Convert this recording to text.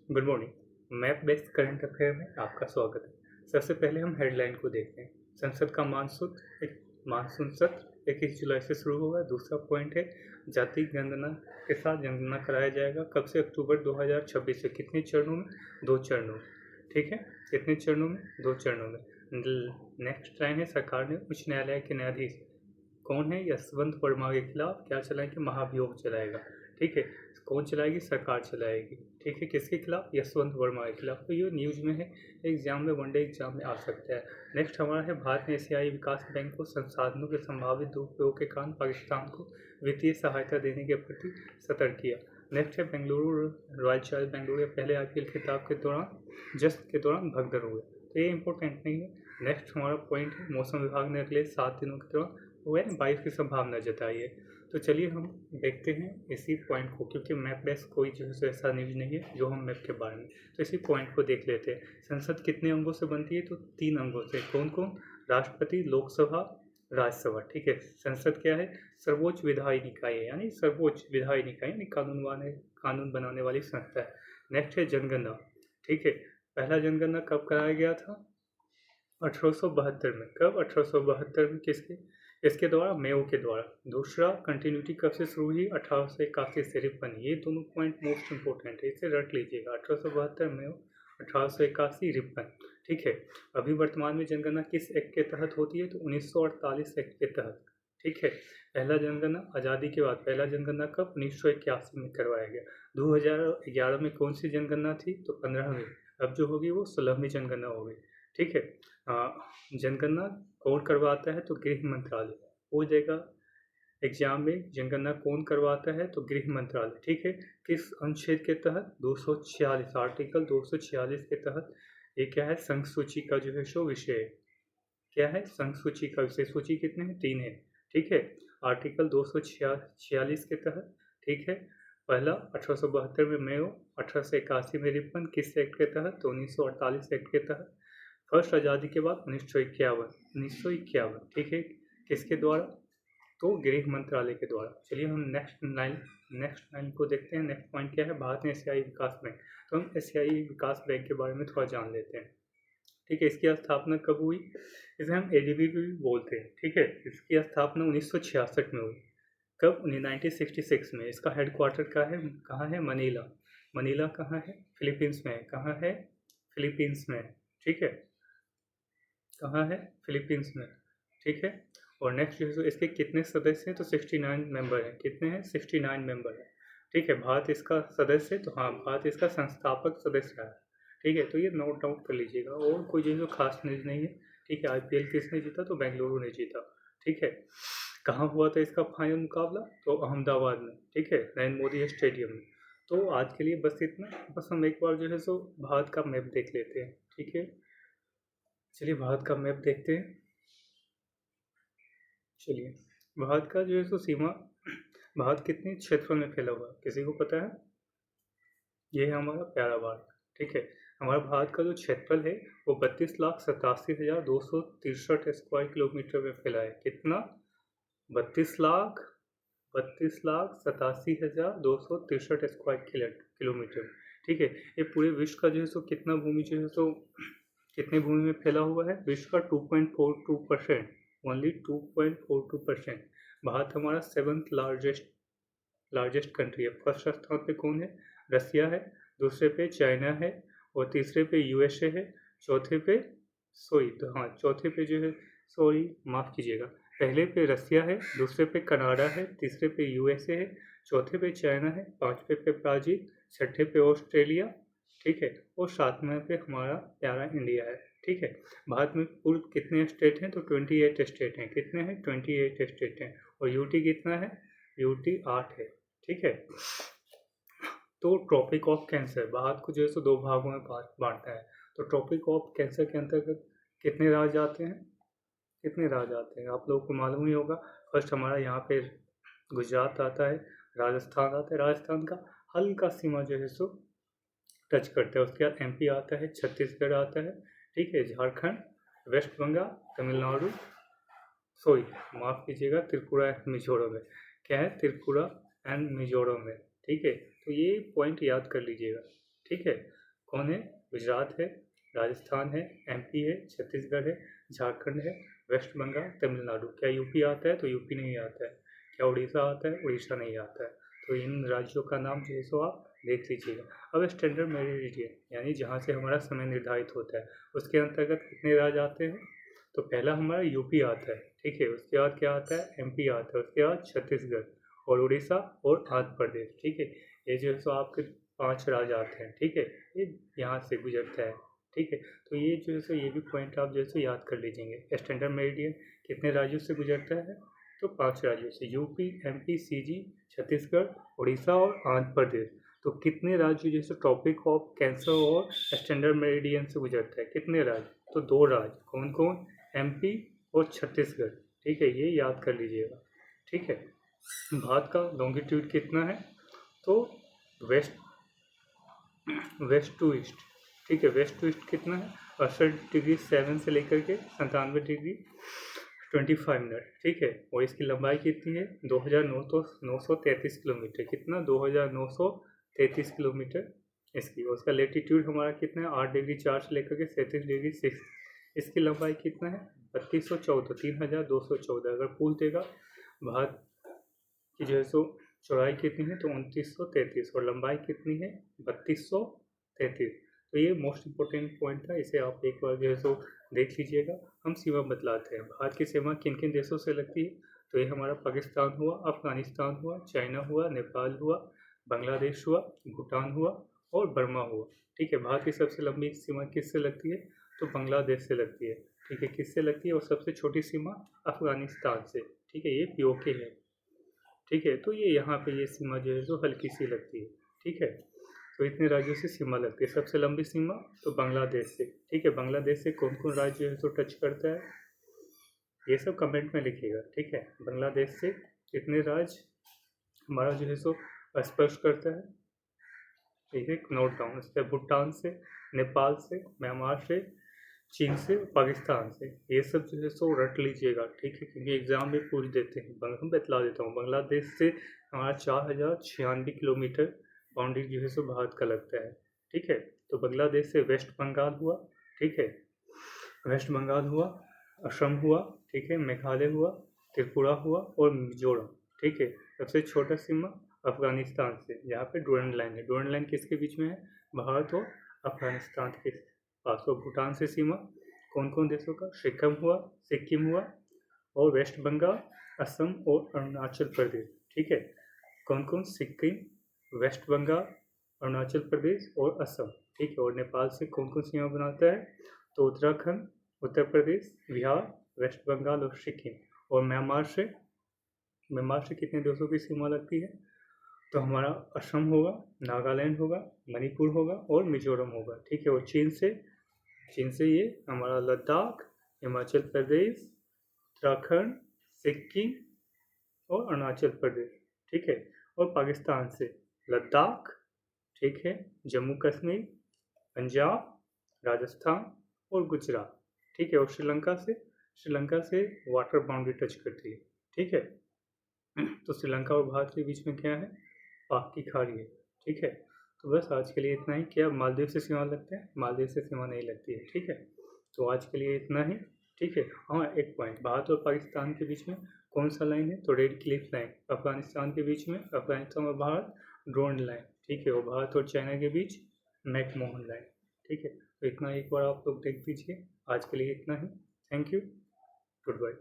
Good morning. Map based current affair में आपका स्वागत है। सबसे पहले हम हेडलाइन को देखते हैं। संसद का मानसून सत्र 21 जुलाई से शुरू होगा। दूसरा पॉइंट है जाति गणना के साथ जनगणना कराया जाएगा। कब से? अक्टूबर 2026 से। कितने चरणों में? 2 चरणों में। ठीक है, कितने चरणों में? 2 चरणों में। नेक्स्ट लाइन है सरकार ने उच्च न्यायालय के न्यायाधीश कौन है? यशवंत वर्मा के खिलाफ क्या चलाएंगे? महाभियोग चलाएगा। ठीक है, कौन चलाएगी? सरकार चलाएगी। ठीक है, किसके खिलाफ? यशवंत वर्मा के खिलाफ। तो ये न्यूज में है, एग्जाम में, वनडे एग्जाम में आ सकता है। नेक्स्ट हमारा है भारत ने एशियाई विकास बैंक को संसाधनों के संभावित दुरुपयोग के कारण पाकिस्तान को वित्तीय सहायता देने के प्रति सतर्क किया। नेक्स्ट है बेंगलुरु रॉयल चैलेंजर्स बेंगलुरु के पहले आईपीएल खिताब के दौरान जश्न के दौरान भगदड़ हुए। तो ये इंपॉर्टेंट नहीं है। नेक्स्ट हमारा पॉइंट है मौसम विभाग ने अगले 7 दिनों के दौरान बारिश की संभावना जताई है। तो चलिए हम देखते हैं इसी पॉइंट को, क्योंकि मैप बेस्ड कोई जो है ऐसा न्यूज नहीं है जो हम मैप के बारे में। तो इसी पॉइंट को देख लेते हैं। संसद कितने अंगों से बनती है? तो 3 अंगों से। कौन कौन? राष्ट्रपति, लोकसभा, राज्यसभा। ठीक है, संसद क्या है? सर्वोच्च विधायी निकाय है, यानी सर्वोच्च विधायी निकाय यानी कानून बनाने वाली संस्था है। नेक्स्ट है जनगणना। ठीक है, पहला जनगणना कब कराया गया था? 1872 में। कब? 1872 में। किसके? इसके द्वारा, मेयो के द्वारा। दूसरा, कंटिन्यूटी कब से शुरू हुई? 1881 से। रिपन। ये दोनों पॉइंट मोस्ट इंपोर्टेंट है, इसे रट लीजिएगा। 1872 मेयो, 1881 रिपन। ठीक है, अभी वर्तमान में जनगणना किस एक्ट के तहत होती है? तो 1948 एक्ट के तहत। ठीक है, पहला जनगणना आज़ादी के बाद। पहला जनगणना कब? 1981 में करवाया गया। 2011 में कौन सी जनगणना थी? तो 15वीं। अब जो होगी वो 16वीं जनगणना होगी। ठीक है, जनगणना कौन करवाता है? तो गृह मंत्रालय। हो जाएगा एग्जाम में, जनगणना कौन करवाता है? तो गृह मंत्रालय। ठीक है, किस अनुच्छेद के तहत? 246, आर्टिकल 246 के तहत। ये क्या है? संघ सूची का जो है सो विषय है। क्या है? संघ सूची का विषय। सूची कितने हैं? 3 है। ठीक है, आर्टिकल 246 के तहत। ठीक है, पहला 1872 में मेयो, 1881 में रिपन। किस एक्ट के तहत? तो 1948 एक्ट के तहत। फर्स्ट आज़ादी के बाद 1951। ठीक है, किसके द्वारा? तो गृह मंत्रालय के द्वारा। चलिए हम नेक्स्ट लाइन को देखते हैं। नेक्स्ट पॉइंट क्या है? भारत में एशियाई विकास बैंक। तो हम एशियाई विकास बैंक के बारे में थोड़ा जान लेते हैं। ठीक है, इसकी स्थापना कब हुई? इसे हम एडीबी भी बोलते हैं। ठीक है, इसकी स्थापना 1966 में हुई। कब? 1966 में। इसका हेडक्वार्टर कहाँ है? मनीला। मनीला कहाँ है? फिलीपींस में है। कहाँ है? फिलीपींस में। ठीक है, कहाँ है? फिलीपींस में। ठीक है, और नेक्स्ट जो है इसके कितने सदस्य हैं? तो 69 मेंबर हैं। कितने हैं? 69 मेंबर हैं। ठीक है, भारत इसका सदस्य है। तो हाँ, भारत इसका संस्थापक सदस्य रहा है। ठीक है, तो ये नोट डाउन कर लीजिएगा। और कोई जो है खास न्यूज नहीं है। ठीक है, आईपीएल किसने जीता? तो बेंगलुरु ने जीता। ठीक है, कहाँ हुआ था इसका फाइनल मुकाबला? तो अहमदाबाद में। ठीक है, नरेंद्र मोदी स्टेडियम में। तो आज के लिए बस इतना। बस हम एक बार जो है सो भारत का मैप देख लेते हैं। ठीक है, चलिए भारत का मैप देखते हैं। चलिए, भारत का जो है सो सीमा, भारत कितने क्षेत्रों में फैला हुआ है? किसी को पता है? ये है हमारा प्यारा भारत। ठीक है, हमारा भारत का जो क्षेत्रफल है वो 32,87,263 स्क्वायर किलोमीटर में फैला है। कितना? 32,87,263 स्क्वायर किलोमीटर। ठीक है, ये पूरे विश्व का जो है सो कितना भूमि जो है सो कितने भूमि में फैला हुआ है? विश्व का 2.42%, ओनली 2.42%। भारत हमारा 7th लार्जेस्ट कंट्री है। फर्स्ट स्थान पे कौन है? रसिया है। दूसरे पे चाइना है। और तीसरे पे यूएसए है। चौथे पे चौथे पे जो है, सॉरी माफ़ कीजिएगा, पहले पे रसिया है, दूसरे पे कनाडा है, तीसरे पे यूएसए है, चौथे पे चाइना है, पाँचवें पे ब्राज़ील, छठे पे ऑस्ट्रेलिया। ठीक है, और सातवें पे हमारा प्यारा इंडिया है। ठीक है, भारत में कुल कितने स्टेट हैं? तो 28 स्टेट हैं। कितने हैं? 28 स्टेट हैं। और यूटी कितना है? यूटी 8 है। ठीक है, तो ट्रॉपिक ऑफ कैंसर, भारत को जो है सो 2 भागों में बांटा है। तो ट्रॉपिक ऑफ कैंसर के अंतर्गत कितने राज्य आते हैं? कितने राज्य आते हैं? आप लोगों को मालूम ही होगा। फर्स्ट हमारा यहाँ पे गुजरात आता है, राजस्थान आता है, राजस्थान का हल्का सीमा जो है सो टच करता है। उसके बाद एमपी आता है, छत्तीसगढ़ आता है। ठीक है, झारखंड, वेस्ट बंगाल, तमिलनाडु, माफ़ कीजिएगा, त्रिपुरा एंड मिजोरम में। क्या है? त्रिपुरा एंड मिजोरम में। ठीक है, तो ये पॉइंट याद कर लीजिएगा। ठीक है। कौन है? गुजरात है, राजस्थान है, एमपी है, छत्तीसगढ़ है, झारखंड है, वेस्ट बंगाल, तमिलनाडु। क्या यूपी आता है? तो यूपी नहीं आता है। क्या उड़ीसा आता है? उड़ीसा नहीं आता है। तो इन राज्यों का नाम जो है सो आप देख लीजिएगा। अब स्टैंडर्ड मेरिडियन यानी जहाँ से हमारा समय निर्धारित होता है उसके अंतर्गत कितने राज्य आते हैं? तो पहला हमारा यूपी आता है, ठीक है। उसके बाद क्या आता है? एमपी आता है। उसके बाद छत्तीसगढ़ और उड़ीसा और आंध्र प्रदेश, ठीक है। ये जो है सो आपके 5 राज्य आते हैं, ठीक है। ये यहाँ से गुजरता है, ठीक है। तो ये जो है सो ये भी पॉइंट आप जो है सो याद कर लीजिएंगे। स्टैंडर्ड मेरिडियन कितने राज्यों से गुजरता है? तो 5 राज्यों से, UP, MP, CG, Chhattisgarh, Orissa और आंध्र प्रदेश। तो कितने राज्य जैसे टॉपिक ऑफ कैंसर और स्टैंडर्ड मेरिडियन से गुजरता है? कितने राज्य? तो 2 राज्य। कौन कौन? एमपी और छत्तीसगढ़, ठीक है। ये याद कर लीजिएगा, ठीक है। भारत का लॉन्गिट्यूड कितना है? तो वेस्ट वेस्ट टू ईस्ट, ठीक है। वेस्ट टू ईस्ट कितना है? 68°7 से लेकर के 97°25', ठीक है। और इसकी लंबाई कितनी है? 2933 किलोमीटर। कितना? 2933 किलोमीटर इसकी। और उसका लेटीट्यूड हमारा कितना है? 8°4 से लेकर के 37°6। इसकी लंबाई कितना है? 3214, 3214। अगर पूछ देगा भारत की जो है सो चौड़ाई कितनी है? तो 2933 और लंबाई कितनी है? 3233। तो ये मोस्ट इम्पोर्टेंट पॉइंट था, इसे आप एक बार जो है सो देख लीजिएगा। हम सीमा बतलाते हैं। भारत की सीमा किन किन देशों से लगती है? तो ये हमारा पाकिस्तान हुआ, अफगानिस्तान हुआ, चाइना हुआ, नेपाल हुआ, बांग्लादेश हुआ, भूटान हुआ और बर्मा हुआ, ठीक है। भारत की सबसे लंबी सीमा किससे लगती है? तो बांग्लादेश से लगती है, ठीक है। किससे लगती है? और सबसे छोटी सीमा अफगानिस्तान से, ठीक है। ये पीओके है, ठीक है। तो ये यहाँ पे ये सीमा जो है जो हल्की सी लगती है, ठीक है। तो इतने राज्यों से सीमा लगती है। सबसे लंबी सीमा तो बांग्लादेश से, ठीक है। बांग्लादेश से कौन कौन राज्य जो है तो टच करता है? ये सब कमेंट में लिखिएगा, ठीक है। बांग्लादेश से कितने राज्य हमारा जो है सो स्पर्श करता है? ठीक है, नोट डाउन। इसके भूटान से, नेपाल से, म्यांमार से, चीन से, पाकिस्तान से। ये सब जो है सो रट लीजिएगा, ठीक है, क्योंकि एग्जाम में पूछ देते हैं। हम बतला देता हूँ। बांग्लादेश से हमारा 4096 किलोमीटर बाउंड्री जो है सो भारत का लगता है, ठीक है। तो बांग्लादेश से वेस्ट बंगाल हुआ, ठीक है। वेस्ट बंगाल हुआ, असम हुआ, ठीक है, मेघालय हुआ, त्रिपुरा हुआ और मिजोरम, ठीक है। सबसे छोटा सीमा अफगानिस्तान से, जहाँ पे डोरंड लाइन है। डोरंड लाइन किसके बीच में है? भारत और अफगानिस्तान के पास। और भूटान से सीमा कौन कौन देशों का? सिक्किम हुआ और वेस्ट बंगाल, असम और अरुणाचल प्रदेश, ठीक है। कौन कौन? सिक्किम, वेस्ट बंगाल, अरुणाचल प्रदेश और असम, ठीक है। और नेपाल से कौन कौन सीमा बनाता है? तो उत्तराखंड, उत्तर प्रदेश, बिहार, वेस्ट बंगाल और सिक्किम। और म्यांमार से कितने देशों की सीमा लगती है? तो हमारा असम होगा, नागालैंड होगा, मणिपुर होगा और मिजोरम होगा, ठीक है। और चीन से ये हमारा लद्दाख, हिमाचल प्रदेश, उत्तराखंड, सिक्किम और अरुणाचल प्रदेश, ठीक है। और पाकिस्तान से लद्दाख, ठीक है, जम्मू कश्मीर, पंजाब, राजस्थान और गुजरात, ठीक है। और श्रीलंका से वाटर बाउंड्री टच करती है, ठीक है। तो श्रीलंका और भारत के बीच में क्या है? पाक की खाड़ी है, ठीक है। तो बस आज के लिए इतना ही। क्या मालदीव से सीमा लगता है? मालदीव से सीमा नहीं लगती है, ठीक है। तो आज के लिए इतना ही, ठीक है। हाँ, एक पॉइंट, भारत और पाकिस्तान के बीच में कौन सा लाइन है? तो रेड क्लिफ लाइन। अफगानिस्तान के बीच में, अफगानिस्तान और भारत, ड्रोन लाइन, ठीक है। और भारत और चाइना के बीच मैकमोहन लाइन, ठीक है। तो इतना एक बार आप लोग देख लीजिए। आज के लिए इतना ही। Thank you, good bye.